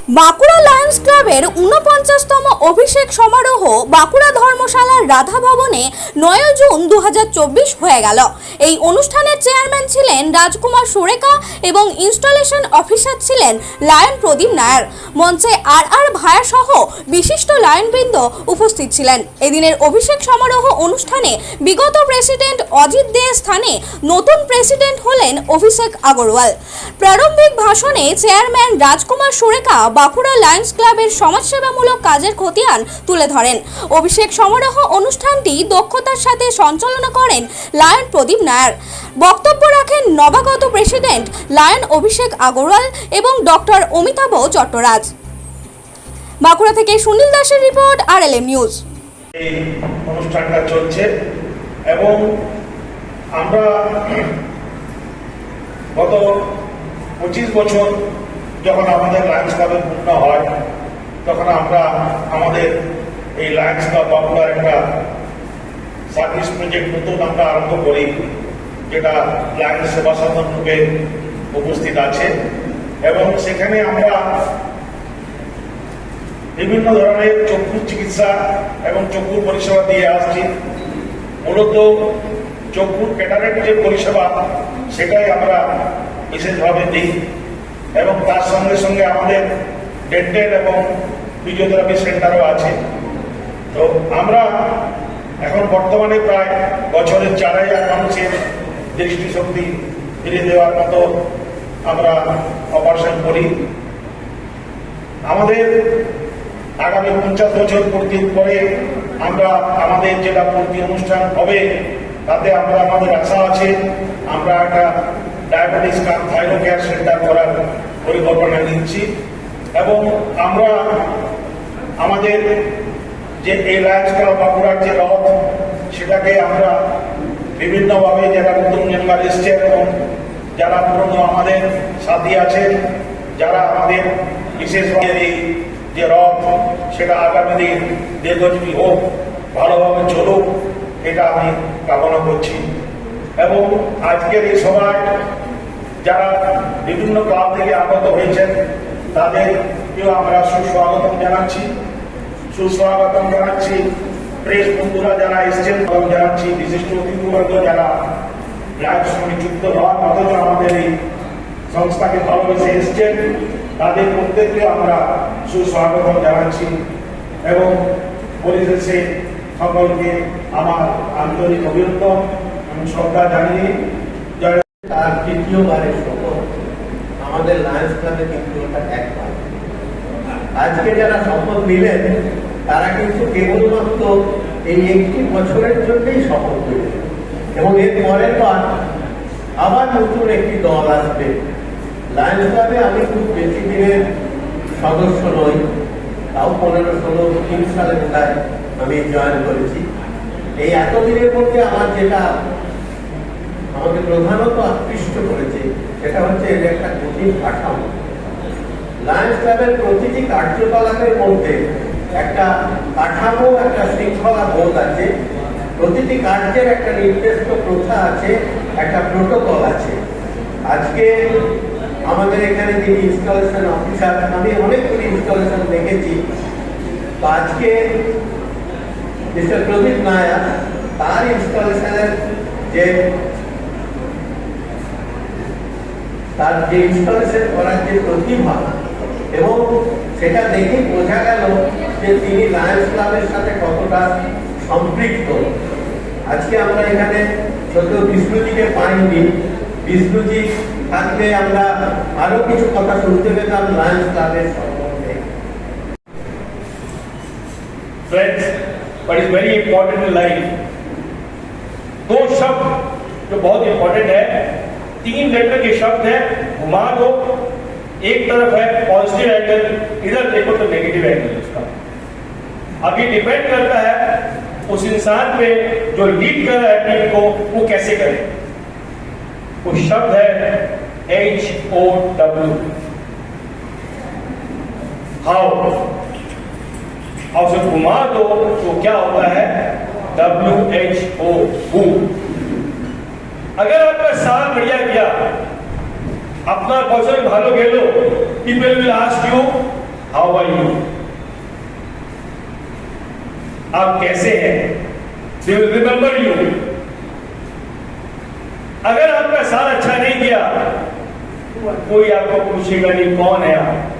Bankura Lions ক্লাবের ৪৯তম অভিষেক সমারোহ বাঁকুড়া ধর্মশালার রাধা ভবনে ৯ জুন ২০২৪ হয়ে গেল। এই অনুষ্ঠানের চেয়ারম্যান ছিলেন রাজকুমার সুরেকা এবং ইনস্টলেশন অফিসার ছিলেন লায়ন প্রদীপ নায়ার। মঞ্চে আর ভায়া সহ বিশিষ্ট লায়নবৃন্দ উপস্থিত ছিলেন। এদিনের অভিষেক সমারোহ অনুষ্ঠানে বিগত প্রেসিডেন্ট অজিত দে স্থানে নতুন প্রেসিডেন্ট হলেন অভিষেক আগরওয়াল। প্রারম্ভিক ভাষণে চেয়ারম্যান রাজকুমার সুরেকা বাঁকুড়া লায়ন্স ক্লাবের সমাজসেবামূলক কাজের খতিয়ান তুলে ধরেন। অভিষেক সমারোহ অনুষ্ঠানটি দক্ষতার সাথে সঞ্চালনা করেন লায়ন প্রদীপ নায়ার। বক্তব্য রাখেন নবাগত প্রেসিডেন্ট লায়ন অভিষেক আগরওয়াল এবং ডক্টর অমিতাভ চট্টরাজ। বাঁকুড়া থেকে সুনীল দাসের রিপোর্ট, RLM নিউজ। এই অনুষ্ঠানটা চলছে এবং আমরা গত 25 বছর যখন আমাদের লায়ন্স ক্লাবের পূর্ণ হয় তখন আমরা আমাদের এই লায়ন্স ক্লাব বাঁকুড়ার একটা সার্ভিস প্রজেক্ট নতুন আমরা আরম্ভ করি, যেটা লায়ন্স সেবা সদন রূপে উপস্থিত আছে এবং সেখানে আমরা বিভিন্ন ধরনের চক্ষু চিকিৎসা এবং চক্ষুর পরিষেবা দিয়ে আসছি। মূলত চক্ষুর ক্যাটারাক্ট যে পরিষেবা সেটাই আমরা বিশেষভাবে দিই এবং তার সঙ্গে সঙ্গে আমাদের ডেন্টাল এবং ফিজিওথেরাপি সেন্টারও আছে। তো আমরা এখন বর্তমানে প্রায় বছরে 4,000 মানুষের দৃষ্টিশক্তি ফিরে দেওয়ার মতো আমরা অপারেশন করি। আমাদের আগামী 50 বছর পূর্তির পরে আমরা আমাদের যেটা পূর্তি অনুষ্ঠান হবে তাতে আমরা আমাদের আশা আছে আমরা একটা ডায়াবেটিস কাম থাইরয়েড কেয়ার সেন্টার করার পরিকল্পনা নিচ্ছি এবং আমরা আমাদের যে এই লায়ন্স ক্লাব বাঁকুড়ার যে রথ সেটাকে আমরা বিভিন্নভাবে যারা নতুন মেম্বার এসছে এবং যারা পুরনো আমাদের সাথী আছে, যারা আমাদের বিশেষভাবে এই যে রথ সেটা আগামী দিন দীর্ঘজীবী হোক, ভালোভাবে চলুক, এটা আমি কামনা করছি। এবং আজকের এই সভায় যারা বিভিন্ন ক্লাব থেকে আগত হয়েছেন তাদেরকেও আমরা সুস্বাগতম জানাচ্ছি। প্রেস বন্ধুরা যারা এসছেন জানাচ্ছি, বিশিষ্ট অতিথিবর্গ যারা লায়ন্স সঙ্গে যুক্ত হওয়ার অথচ আমাদের এই সংস্থাকে ভালোবেসে এসছেন তাদের প্রত্যেককে আমরা সুস্বাগতম জানাচ্ছি এবং পরিশেষে সকলকে আমার আন্তরিক অভিনন্দন এবং শ্রদ্ধা জানিয়ে তার তৃতীয়বারের শপথ আমাদের লায়ন্স ক্লাবে কিন্তু ওটা একবার। আজকে যারা শপথ নিলেন তারা কিন্তু কেবলমাত্র এই একটি বছরের জন্যই শপথ নিলেন এবং এর পরের বার আবার নতুন একটি দল আসবে। লায়ন্স ক্লাবে আমি খুব বেশি দিনের সদস্য নই, তাও 15-16 সালে বোধহয় আমি জয়েন করেছি। এই এতদিনের মধ্যে আমার যেটা আমাকে প্রধানত আকৃষ্ট করেছে সেটা হচ্ছে এর একটা কঠিন কাঠামো। লায়ন্স ক্লাবের প্রতিটি কার্যকলাপের মধ্যে একটা কাঠামো, একটা শৃঙ্খলা বোধ আছে, প্রতিটি কার্যের একটা নির্দিষ্ট প্রথা আছে, একটা প্রোটোকল আছে। আজকে আমাদের এখানে যিনি ইনস্টলেশন অফিসার, আমি অনেকগুলি ইনস্টলেশন দেখেছি, তো আজকে মিস্টার প্রদীপ নায়ার তার ইনস্টলেশনের তার যে ইনস্টলেশন করার যে প্রতিভা এবং সেটা দেখে বোঝা গেল যে তিনি লায়ন্স ক্লাবের সাথে কতটা সম্পৃক্ত। আজকে আমরা এখানে ছোট বিষ্ণুজিকে পাইনি, বিষ্ণুজি থাকলে আমরা আরো কিছু কথা শুনতে পেতাম লায়ন্স ক্লাবের সম্বন্ধে। Friends, what is very important in life, दो शब्द जो बहुत इंपॉर्टेंट है, 3 लेटर के शब्द है, घुमा दो, एक तरफ है पॉजिटिव एंगल, इधर देखो तो नेगेटिव एंगल उसका। अब ये डिपेंड करता है उस इंसान पे जो लीड कर रहा है टीम को, वो कैसे करे। वो शब्द है HOW, हाउ। और उसे घुमा दो तो क्या होता है WHO, हु। अगर आपका साथ बढ़िया किया, আপনার বছরে ভালো গেল, people will ask you how are you, आप कैसे हैं, दे विल रिमेंबर यू। अगर आपका साल अच्छा नहीं गया, कोई आपको पूछेगा नहीं कौन है आप,